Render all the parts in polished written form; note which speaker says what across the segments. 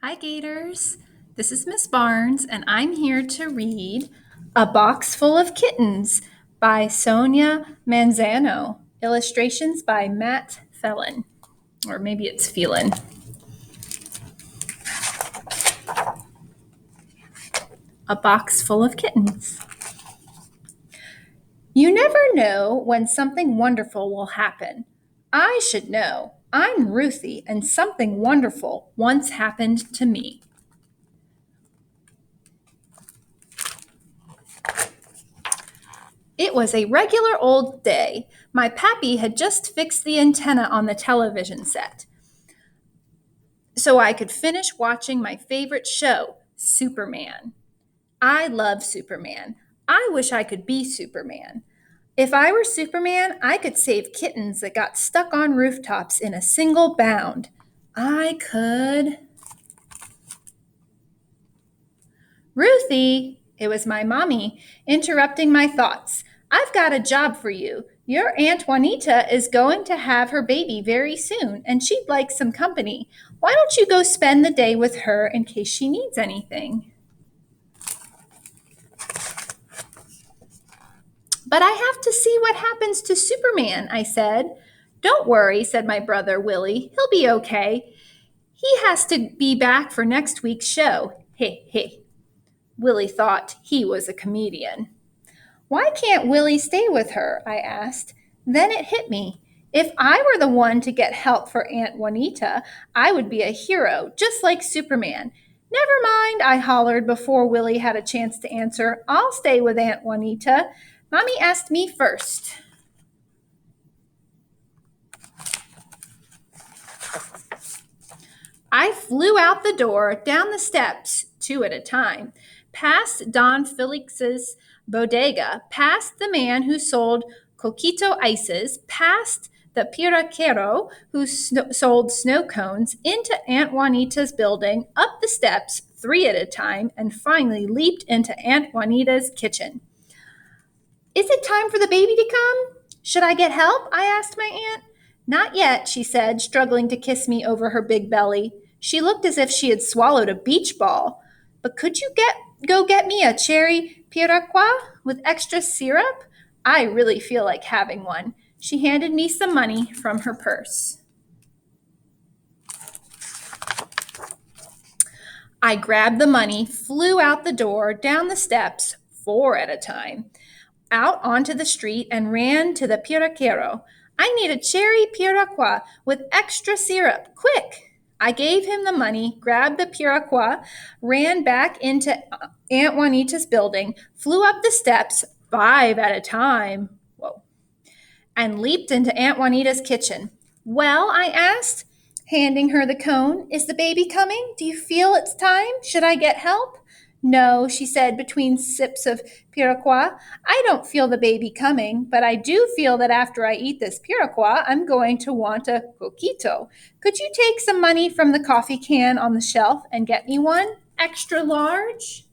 Speaker 1: Hi, Gators. This is Miss Barnes, and I'm here to read A Box Full of Kittens by Sonia Manzano. Illustrations by Phelan. Or maybe it's Phelan. A Box Full of Kittens. You never know when something wonderful will happen. I should know. I'm Ruthie, and something wonderful once happened to me. It was a regular old day. My pappy had just fixed the antenna on the television set so I could finish watching my favorite show, Superman. I love Superman. I wish I could be Superman. If I were Superman, I could save kittens that got stuck on rooftops in a single bound. I could. Ruthie, it was my mommy, interrupting my thoughts. I've got a job for you. Your Aunt Juanita is going to have her baby very soon, and she'd like some company. Why don't you go spend the day with her in case she needs anything? But I have to see what happens to Superman, I said. Don't worry, said my brother Willie. He'll be okay. He has to be back for next week's show. He he. Willie thought he was a comedian. Why can't Willie stay with her? I asked. Then it hit me. If I were the one to get help for Aunt Juanita, I would be a hero, just like Superman. Never mind, I hollered before Willie had a chance to answer. I'll stay with Aunt Juanita. Mommy asked me first. I flew out the door, down the steps, two at a time, past Don Felix's bodega, past the man who sold coquito ices, past the piraquero who sold snow cones, into Aunt Juanita's building, up the steps, three at a time, and finally leaped into Aunt Juanita's kitchen. Is it time for the baby to come? Should I get help? I asked my aunt. Not yet, she said, struggling to kiss me over her big belly. She looked as if she had swallowed a beach ball. But could you go get me a cherry piraqua with extra syrup? I really feel like having one. She handed me some money from her purse. I grabbed the money, flew out the door, down the steps, four at a time, out onto the street, and ran to the piraquero. I need a cherry piraqua with extra syrup, quick! I gave him the money, grabbed the piraqua, ran back into Aunt Juanita's building, flew up the steps, five at a time, and leaped into Aunt Juanita's kitchen. Well, I asked, handing her the cone, is the baby coming? Do you feel it's time? Should I get help? No, she said between sips of piraqua. I don't feel the baby coming, but I do feel that after I eat this piraqua, I'm going to want a coquito. Could you take some money from the coffee can on the shelf and get me one? Extra large?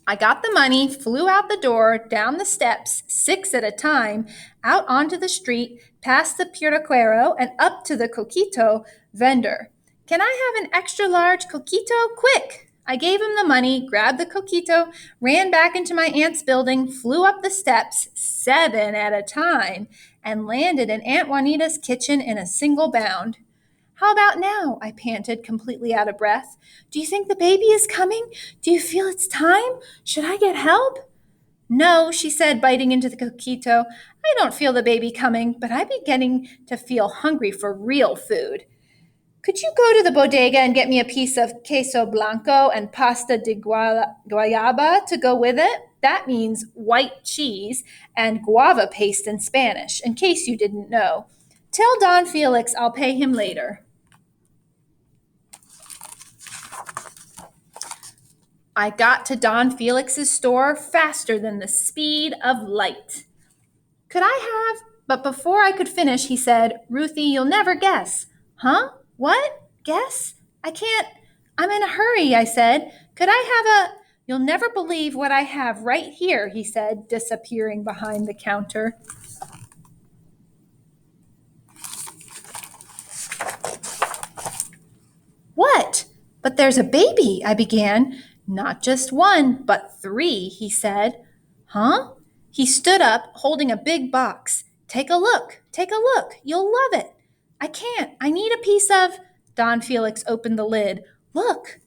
Speaker 1: I got the money, flew out the door, down the steps, six at a time, out onto the street, past the piraquero, and up to the coquito vendor. Can I have an extra large coquito? Quick! I gave him the money, grabbed the coquito, ran back into my aunt's building, flew up the steps, seven at a time, and landed in Aunt Juanita's kitchen in a single bound. How about now? I panted, completely out of breath. Do you think the baby is coming? Do you feel it's time? Should I get help? No, she said, biting into the coquito. I don't feel the baby coming, but I'm beginning to feel hungry for real food. Could you go to the bodega and get me a piece of queso blanco and pasta de guayaba to go with it? That means white cheese and guava paste in Spanish, in case you didn't know. Tell Don Felix I'll pay him later. I got to Don Felix's store faster than the speed of light. But before I could finish, he said, Ruthie, you'll never guess. Huh? What? Guess? I can't. I'm in a hurry, I said. Could I have a. You'll never believe what I have right here, he said, disappearing behind the counter. But there's a baby, I began. Not just one, but three, he said. Huh? He stood up, holding a big box. Take a look, you'll love it. I can't, I need a piece of. Don Felix opened the lid. Look.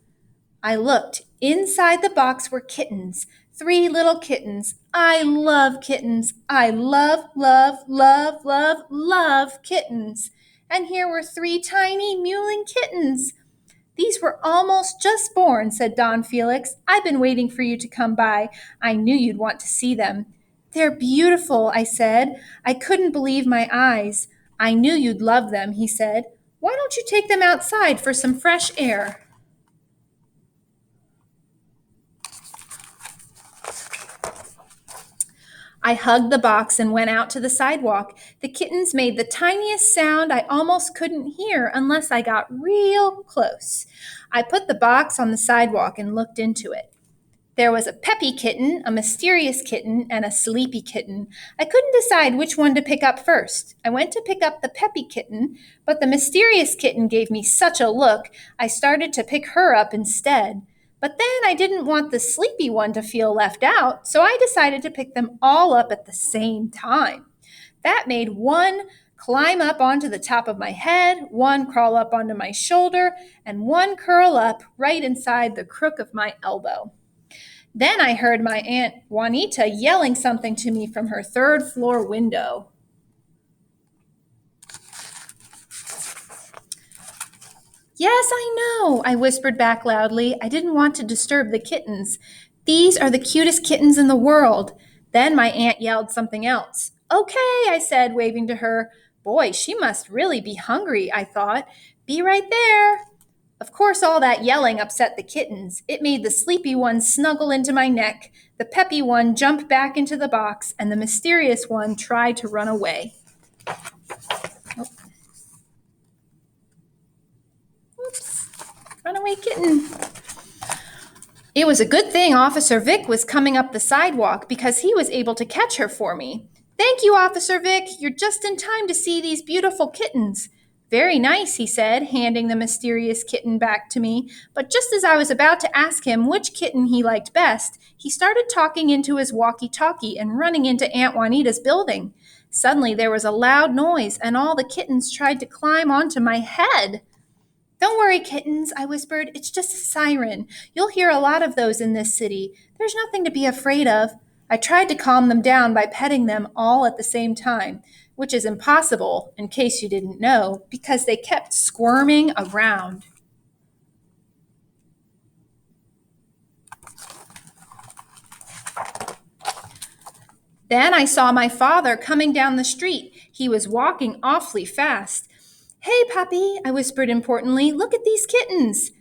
Speaker 1: I looked. Inside the box were kittens, three little kittens. I love kittens. I love kittens. And here were three tiny mewling kittens. These were almost just born, said Don Felix. I've been waiting for you to come by. I knew you'd want to see them. They're beautiful, I said. I couldn't believe my eyes. I knew you'd love them, he said. Why don't you take them outside for some fresh air? I hugged the box and went out to the sidewalk. The kittens made the tiniest sound I almost couldn't hear unless I got real close. I put the box on the sidewalk and looked into it. There was a peppy kitten, a mysterious kitten, and a sleepy kitten. I couldn't decide which one to pick up first. I went to pick up the peppy kitten, but the mysterious kitten gave me such a look, I started to pick her up instead. But then I didn't want the sleepy one to feel left out, so I decided to pick them all up at the same time. That made one climb up onto the top of my head, one crawl up onto my shoulder, and one curl up right inside the crook of my elbow. Then I heard my Aunt Juanita yelling something to me from her third-floor window. Yes, I know, I whispered back loudly. I didn't want to disturb the kittens. These are the cutest kittens in the world. Then my aunt yelled something else. Okay, I said, waving to her. Boy, she must really be hungry, I thought. Be right there. Of course, all that yelling upset the kittens. It made the sleepy one snuggle into my neck, the peppy one jump back into the box, and the mysterious one try to run away. Oops. Runaway kitten. It was a good thing Officer Vic was coming up the sidewalk because he was able to catch her for me. Thank you, Officer Vic. You're just in time to see these beautiful kittens. Very nice, he said, handing the mysterious kitten back to me. But just as I was about to ask him which kitten he liked best, he started talking into his walkie-talkie and running into Aunt Juanita's building. Suddenly there was a loud noise, and all the kittens tried to climb onto my head. Don't worry, kittens, I whispered. It's just a siren. You'll hear a lot of those in this city. There's nothing to be afraid of. I tried to calm them down by petting them all at the same time, which is impossible, in case you didn't know, because they kept squirming around. Then I saw my father coming down the street. He was walking awfully fast. Hey, Papi, I whispered importantly, look at these kittens.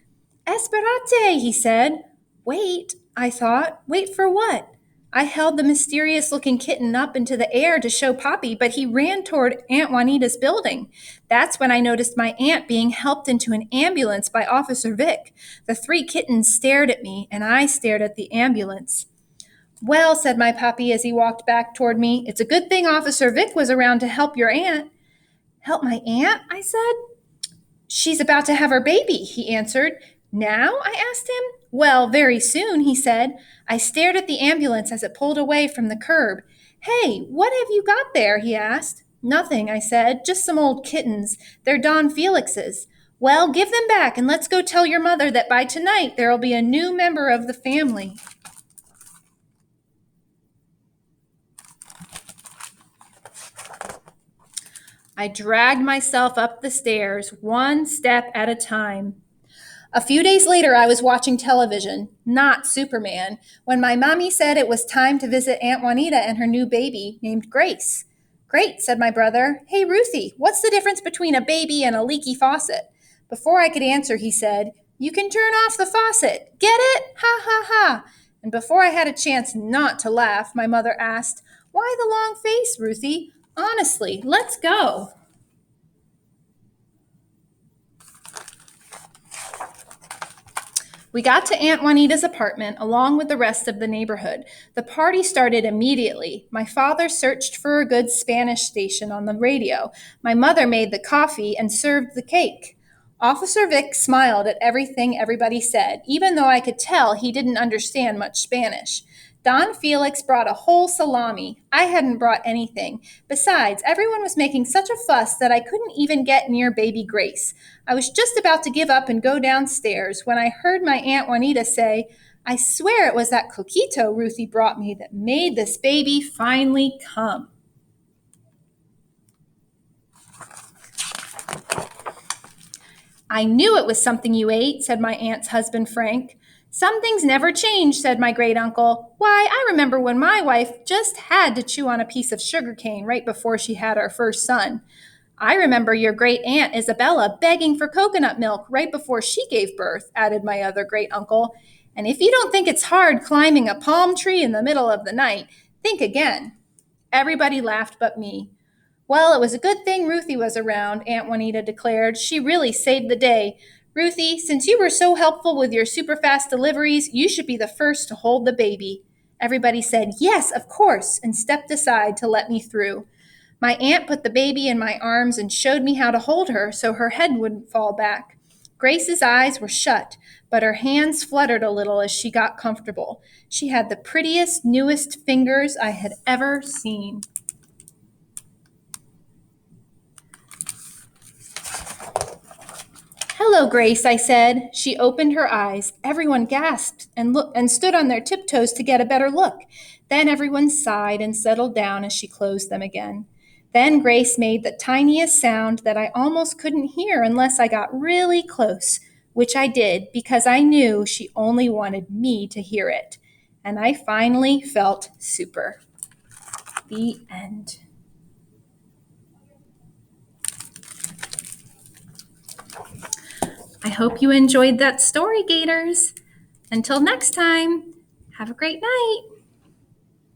Speaker 1: Esperate, he said. Wait, I thought. Wait for what? I held the mysterious-looking kitten up into the air to show Papi, but he ran toward Aunt Juanita's building. That's when I noticed my aunt being helped into an ambulance by Officer Vic. The three kittens stared at me, and I stared at the ambulance. Well, said my Papi as he walked back toward me, it's a good thing Officer Vic was around to help your aunt. Help my aunt? I said. She's about to have her baby, he answered. Now? I asked him. Well, very soon, he said. I stared at the ambulance as it pulled away from the curb. Hey, what have you got there? He asked. Nothing, I said. Just some old kittens. They're Don Felix's. Well, give them back and let's go tell your mother that by tonight there'll be a new member of the family. I dragged myself up the stairs, one step at a time. A few days later, I was watching television, not Superman, when my mommy said it was time to visit Aunt Juanita and her new baby named Grace. Great, said my brother. Hey, Ruthie, what's the difference between a baby and a leaky faucet? Before I could answer, he said, you can turn off the faucet. Get it? Ha, ha, ha. And before I had a chance not to laugh, my mother asked, why the long face, Ruthie? Honestly, let's go. We got to Aunt Juanita's apartment along with the rest of the neighborhood. The party started immediately. My father searched for a good Spanish station on the radio. My mother made the coffee and served the cake. Officer Vic smiled at everything everybody said, even though I could tell he didn't understand much Spanish. Don Felix brought a whole salami. I hadn't brought anything. Besides, everyone was making such a fuss that I couldn't even get near baby Grace. I was just about to give up and go downstairs when I heard my Aunt Juanita say, "I swear it was that coquito Ruthie brought me that made this baby finally come." "I knew it was something you ate," said my aunt's husband, Frank. "Some things never change," said my great uncle. "Why, I remember when my wife just had to chew on a piece of sugar cane right before she had our first son. I remember your great aunt Isabella begging for coconut milk right before she gave birth," added my other great uncle. "And if you don't think it's hard climbing a palm tree in the middle of the night, think again." Everybody laughed but me. "Well, it was a good thing Ruthie was around," Aunt Juanita declared. "She really saved the day. Ruthie, since you were so helpful with your super fast deliveries, you should be the first to hold the baby." Everybody said, "Yes, of course," and stepped aside to let me through. My aunt put the baby in my arms and showed me how to hold her so her head wouldn't fall back. Grace's eyes were shut, but her hands fluttered a little as she got comfortable. She had the prettiest, newest fingers I had ever seen. "Hello, Grace," I said. She opened her eyes. Everyone gasped and stood on their tiptoes to get a better look. Then everyone sighed and settled down as she closed them again. Then Grace made the tiniest sound that I almost couldn't hear unless I got really close, which I did because I knew she only wanted me to hear it. And I finally felt super. The end. I hope you enjoyed that story, Gators. Until next time, have a great night.